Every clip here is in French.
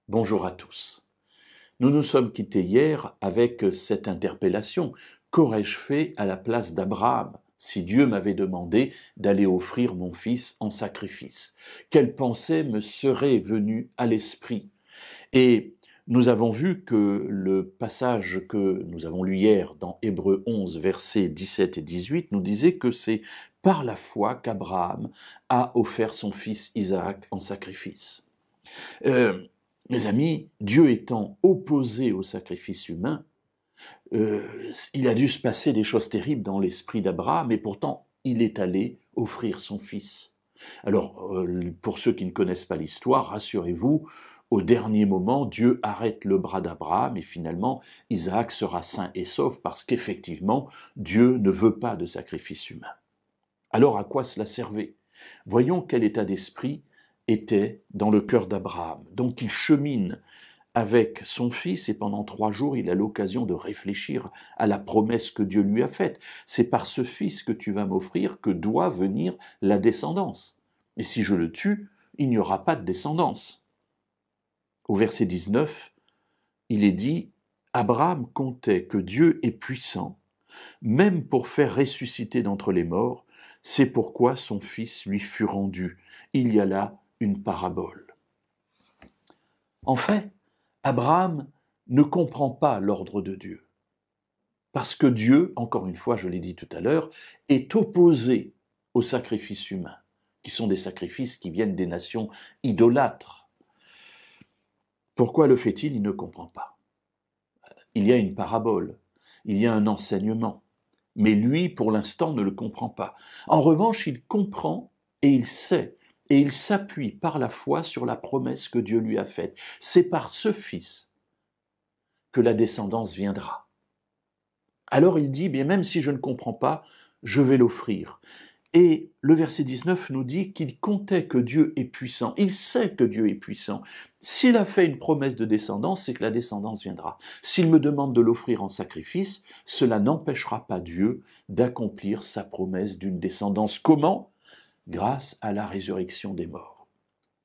Bonjour à tous. Nous nous sommes quittés hier avec cette interpellation. Qu'aurais-je fait à la place d'Abraham si Dieu m'avait demandé d'aller offrir mon fils en sacrifice? Quelle pensée me serait venue à l'esprit? Et nous avons vu que le passage que nous avons lu hier dans Hébreux 11, versets 17 et 18 nous disait que c'est par la foi qu'Abraham a offert son fils Isaac en sacrifice. Mes amis, Dieu étant opposé au sacrifice humain, il a dû se passer des choses terribles dans l'esprit d'Abraham, et pourtant il est allé offrir son fils. Alors, pour ceux qui ne connaissent pas l'histoire, rassurez-vous, au dernier moment, Dieu arrête le bras d'Abraham et finalement, Isaac sera sain et sauf parce qu'effectivement, Dieu ne veut pas de sacrifice humain. Alors, à quoi cela servait? Voyons quel état d'esprit était dans le cœur d'Abraham. Donc, il chemine avec son fils et pendant 3 jours, il a l'occasion de réfléchir à la promesse que Dieu lui a faite. C'est par ce fils que tu vas m'offrir que doit venir la descendance. Et si je le tue, il n'y aura pas de descendance. Au verset 19, il est dit, Abraham comptait que Dieu est puissant, même pour faire ressusciter d'entre les morts, c'est pourquoi son fils lui fut rendu. Il y a là une parabole. En fait, Abraham ne comprend pas l'ordre de Dieu. Parce que Dieu, encore une fois, je l'ai dit tout à l'heure, est opposé aux sacrifices humains, qui sont des sacrifices qui viennent des nations idolâtres. Pourquoi le fait-il? Il ne comprend pas. Il y a une parabole, il y a un enseignement, mais lui, pour l'instant, ne le comprend pas. En revanche, il comprend et il sait, et il s'appuie par la foi sur la promesse que Dieu lui a faite. C'est par ce fils que la descendance viendra. Alors il dit, bien même si je ne comprends pas, je vais l'offrir. Et le verset 19 nous dit qu'il comptait que Dieu est puissant. Il sait que Dieu est puissant. S'il a fait une promesse de descendance, c'est que la descendance viendra. S'il me demande de l'offrir en sacrifice, cela n'empêchera pas Dieu d'accomplir sa promesse d'une descendance. Comment? Grâce à la résurrection des morts.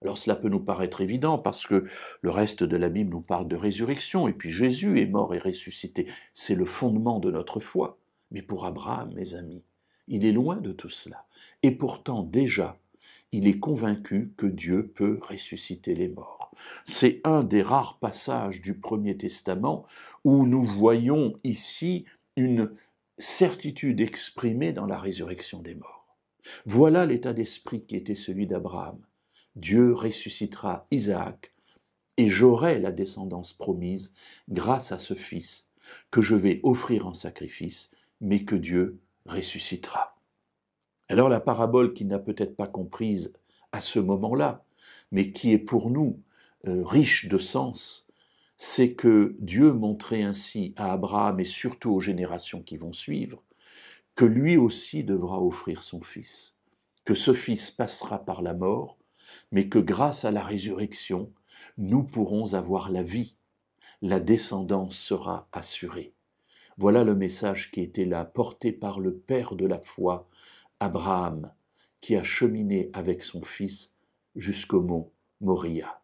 Alors cela peut nous paraître évident parce que le reste de la Bible nous parle de résurrection et puis Jésus est mort et ressuscité. C'est le fondement de notre foi. Mais pour Abraham, mes amis, il est loin de tout cela. Et pourtant déjà, il est convaincu que Dieu peut ressusciter les morts. C'est un des rares passages du Premier Testament où nous voyons ici une certitude exprimée dans la résurrection des morts. Voilà l'état d'esprit qui était celui d'Abraham. Dieu ressuscitera Isaac et j'aurai la descendance promise grâce à ce fils que je vais offrir en sacrifice, mais que Dieu ressuscitera. Alors la parabole qu'il n'a peut-être pas comprise à ce moment-là, mais qui est pour nous riche de sens, c'est que Dieu montrait ainsi à Abraham et surtout aux générations qui vont suivre, que lui aussi devra offrir son fils, que ce fils passera par la mort, mais que grâce à la résurrection, nous pourrons avoir la vie. La descendance sera assurée. Voilà le message qui était là, porté par le père de la foi, Abraham, qui a cheminé avec son fils jusqu'au mont Moria.